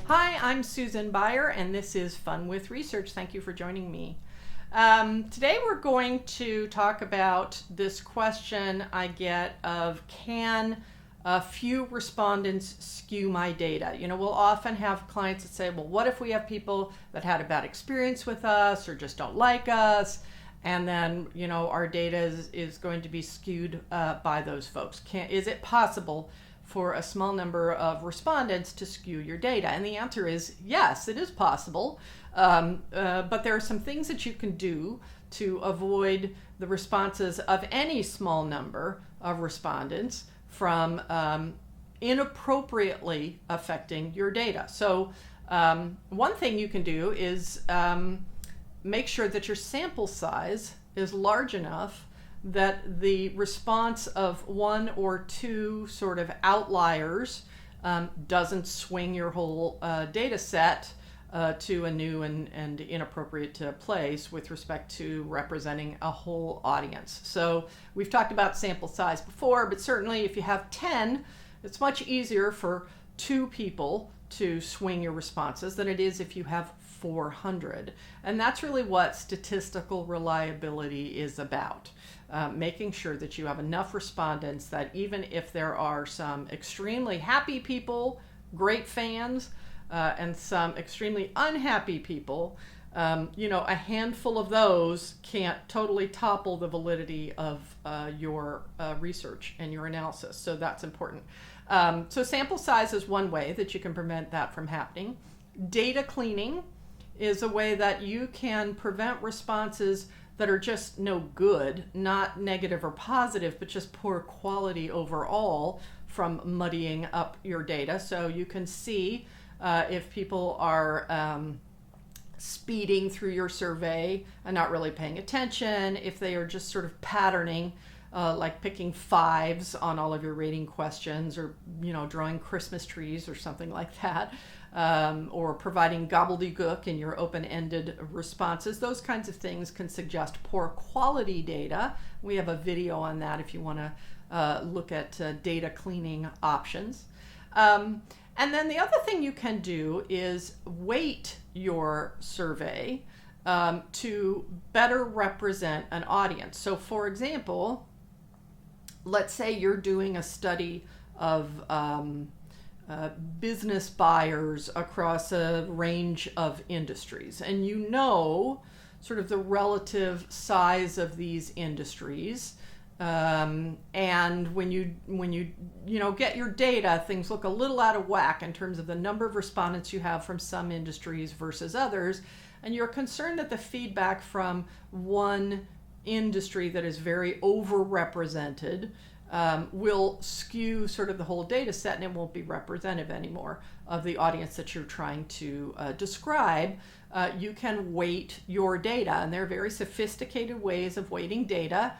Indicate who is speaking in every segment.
Speaker 1: Hi, I'm Susan Beyer, and this is Fun with Research. Thank you for joining me. Today we're going to talk about this question I get of, can a few respondents skew my data? You know, we'll often have clients that say, well, what if we have people that had a bad experience with us or just don't like us? And then, you know, our data is going to be skewed by those folks. Is it possible for a small number of respondents to skew your data? And the answer is yes, it is possible. But there are some things that you can do to avoid the responses of any small number of respondents from inappropriately affecting your data. So one thing you can do is make sure that your sample size is large enough that the response of one or two sort of outliers doesn't swing your whole data set to a new and inappropriate place with respect to representing a whole audience. So we've talked about sample size before, but certainly if you have 10, it's much easier for 2 people to swing your responses than it is if you have 400. And that's really what statistical reliability is about. Making sure that you have enough respondents that even if there are some extremely happy people, great fans, and some extremely unhappy people, you know, a handful of those can't totally topple the validity of your research and your analysis. So that's important. So sample size is one way that you can prevent that from happening. Data cleaning is a way that you can prevent responses that are just no good, not negative or positive, but just poor quality overall, from muddying up your data. So you can see if people are speeding through your survey and not really paying attention, if they are just sort of patterning, like picking 5s on all of your rating questions, or, you know, drawing Christmas trees or something like that, or providing gobbledygook in your open-ended responses. Those kinds of things can suggest poor quality data. We have a video on that if you want to look at data cleaning options. And then the other thing you can do is weight your survey to better represent an audience. So for example, let's say you're doing a study of business buyers across a range of industries, and you know sort of the relative size of these industries. And when you get your data, things look a little out of whack in terms of the number of respondents you have from some industries versus others, and you're concerned that the feedback from one industry that is very overrepresented will skew sort of the whole data set, and it won't be representative anymore of the audience that you're trying to describe. You can weight your data, and there are very sophisticated ways of weighting data.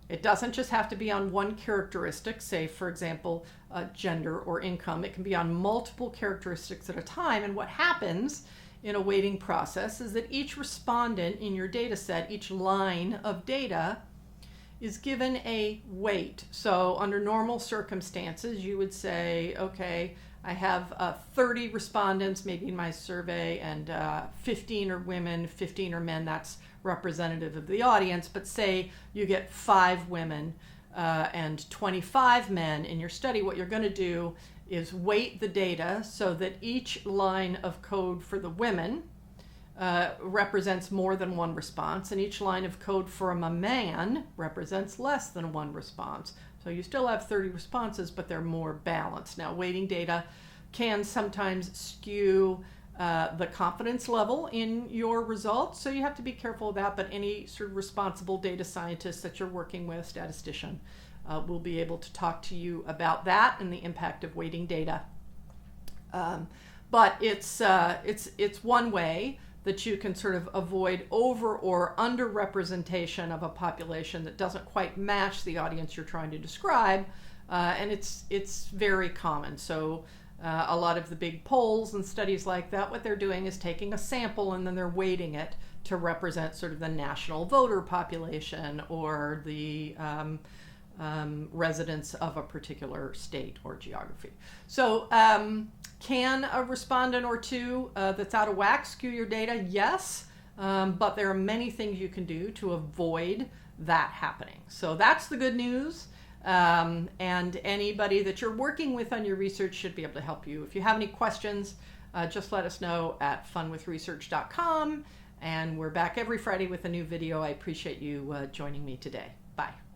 Speaker 1: It doesn't just have to be on one characteristic, say, for example, gender or income. It can be on multiple characteristics at a time. And what happens in a weighting process is that each respondent in your data set, each line of data, is given a weight. So under normal circumstances, you would say, okay, I have 30 respondents maybe in my survey, and 15 are women, 15 are men. That's representative of the audience. But say you get 5 women and 25 men in your study. What you're going to do is weight the data so that each line of code for the women represents more than one response, and each line of code for a man represents less than one response. So you still have 30 responses, but they're more balanced. Now, weighting data can sometimes skew the confidence level in your results, so you have to be careful of that, but any sort of responsible data scientist that you're working with, statistician, will be able to talk to you about that and the impact of weighting data. But it's one way that you can sort of avoid over or under representation of a population that doesn't quite match the audience you're trying to describe, and it's very common. So a lot of the big polls and studies like that, what they're doing is taking a sample and then they're weighting it to represent sort of the national voter population or the residents of a particular state or geography. So can a respondent or two that's out of whack skew your data? Yes, but there are many things you can do to avoid that happening. So that's the good news. And anybody that you're working with on your research should be able to help you. If you have any questions, just let us know at funwithresearch.com. And we're back every Friday with a new video. I appreciate you joining me today. Bye.